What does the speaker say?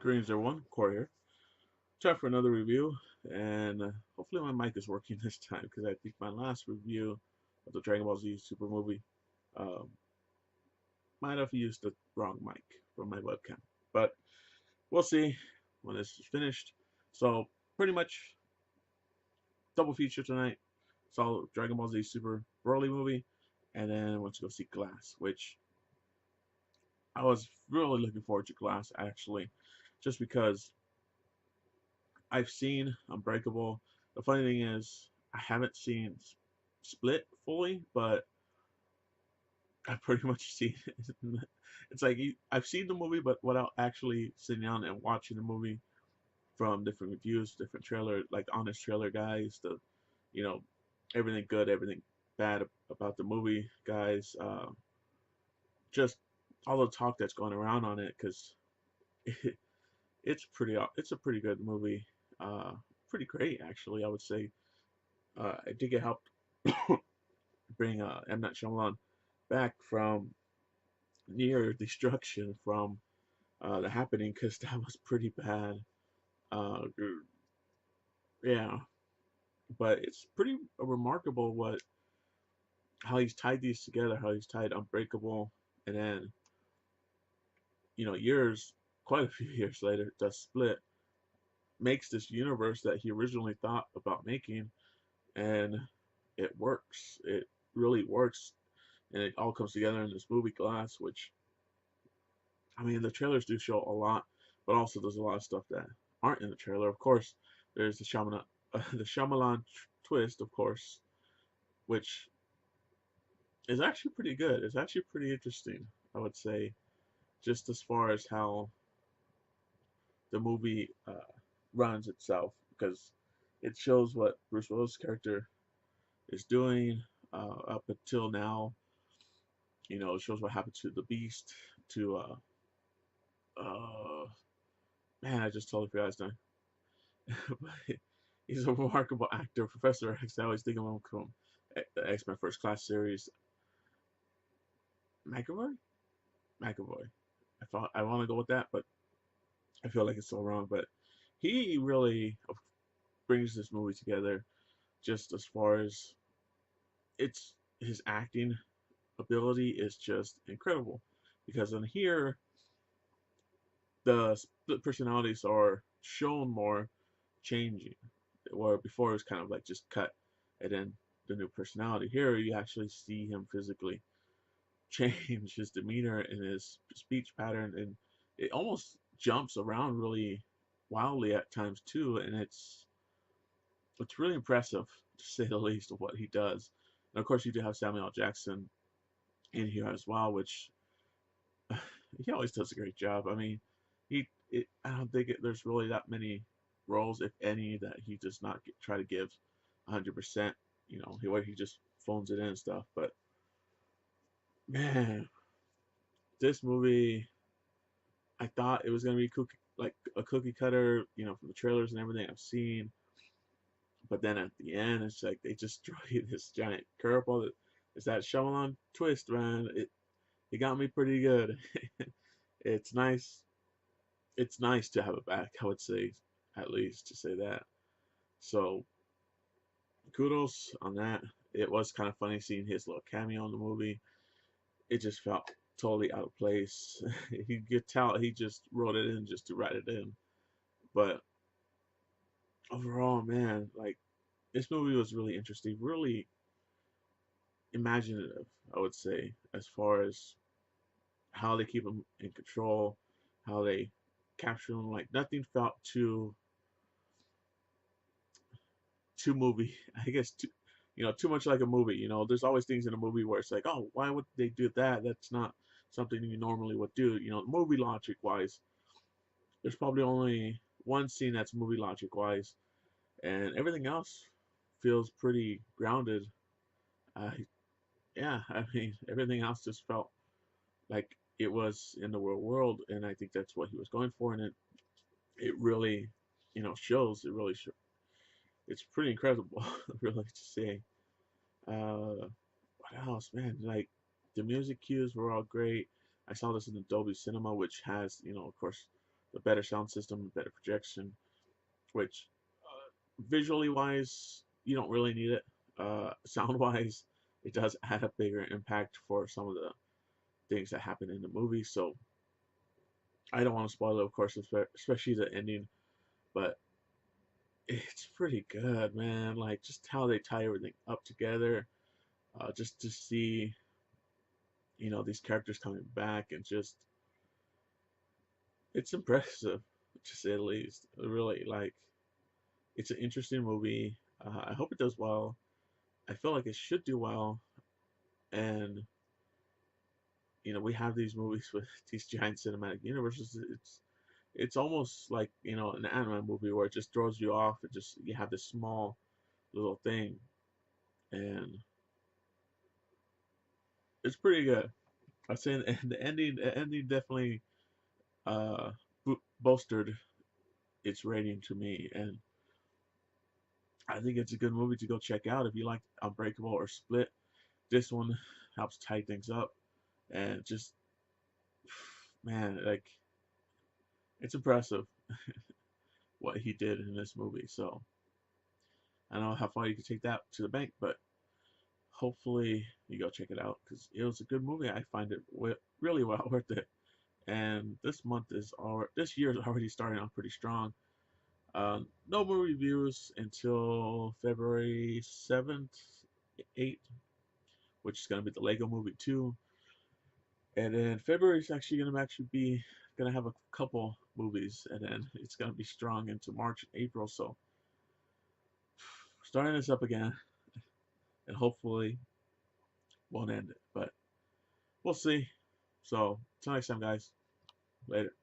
Greetings everyone, Corey here. Time for another review, and hopefully my mic is working this time because I think my last review of the Dragon Ball Z Super movie um, might have used the wrong mic for my webcam. But we'll see when this is finished. So pretty much double feature tonight. Saw Dragon Ball Z Super Broly movie, and then I went to go see Glass, which I was really looking forward to Glass actually, just because I've seen Unbreakable. The funny thing is, I haven't seen Split fully, but I've pretty much seen it. It's like I've seen the movie, but without actually sitting down and watching the movie from different reviews, different trailer, like honest trailer guys, you know, everything good, everything bad about the movie guys, just all the talk that's going around on it, because it, it's a pretty good movie, uh, pretty great actually, I would say. I think it helped bring M. Night Shyamalan back from near destruction from the happening, because that was pretty bad. Uh, yeah, but it's pretty remarkable what how he's tied these together, how he's tied Unbreakable, and then years, quite a few years later, the Split makes this universe that he originally thought about making, and it works. It really works, and it all comes together in this movie Glass, which I mean, the trailers do show a lot, but also there's a lot of stuff that aren't in the trailer. Of course, there's the the Shyamalan twist, of course, which is actually pretty good. It's actually pretty interesting, I would say, just as far as how the movie runs itself, because it shows what Bruce Willis' character is doing up until now. It shows what happened to the Beast, to uh, man, I just totally forgot his name. But he's a remarkable actor. Professor X, I always think of him from the X Men First Class series. McAvoy? McAvoy. I want to go with that, but I feel like it's so wrong. But he really brings this movie together, just as far as it's his acting ability is just incredible. Because in here, the split personalities are shown more changing, where before it was kind of like just cut and then the new personality. Here you actually see him physically change his demeanor and his speech pattern, and it almost jumps around really wildly at times too, and it's really impressive to say the least of what he does. And of course you do have Samuel L. Jackson in here as well, which he always does a great job. I mean, I don't think there's really that many roles, if any, that he does not try to give 100%. Where he just phones it in and stuff. But man, this movie, I thought it was gonna be like a cookie cutter, from the trailers and everything I've seen. But then at the end, it's like they just throw you this giant curveball. It's that Shyamalan twist, man. It got me pretty good. It's nice. It's nice to have it back, I would say, at least to say that. So kudos on that. It was kind of funny seeing his little cameo in the movie. It just felt totally out of place. You could tell he just wrote it in just to write it in. But overall, man, like this movie was really interesting, really imaginative, I would say, as far as how they keep him in control, how they capture him. Like nothing felt too movie. I guess too much like a movie. There's always things in a movie where it's like, oh, why would they do that? That's not something you normally would do. Movie logic wise, there's probably only one scene that's movie logic wise, and everything else feels pretty grounded. Uh, yeah, I mean, everything else just felt like it was in the real world, and I think that's what he was going for, and it really, shows. It really it's pretty incredible, really, to say. What else, man? Like the music cues were all great. I saw this in the Dolby Cinema, which has, of course, the better sound system, better projection, which visually wise, you don't really need it. Sound wise, it does add a bigger impact for some of the things that happen in the movie. So I don't want to spoil it, of course, especially the ending, but it's pretty good, man. Like just how they tie everything up together, just to see, these characters coming back and just it's impressive to say the least. Really, like it's an interesting movie. I hope it does well. I feel like it should do well, and we have these movies with these giant cinematic universes. It's almost like an Ant-Man movie where it just throws you off. It just you have this small little thing, and it's pretty good. I say the ending definitely uh bolstered its rating to me, and I think it's a good movie to go check out if you like Unbreakable or Split. This one helps tie things up, and just man, like it's impressive what he did in this movie. So I don't know how far you can take that to the bank, but hopefully you go check it out because it was a good movie. I find it really well worth it. And this year is already starting out pretty strong. No more reviews until February 7th, 8th, which is going to be the Lego Movie 2. And then February is actually be going to have a couple movies, and then it's going to be strong into March and April. So starting this up again, and hopefully won't end it, but we'll see. So until next time, guys. Later.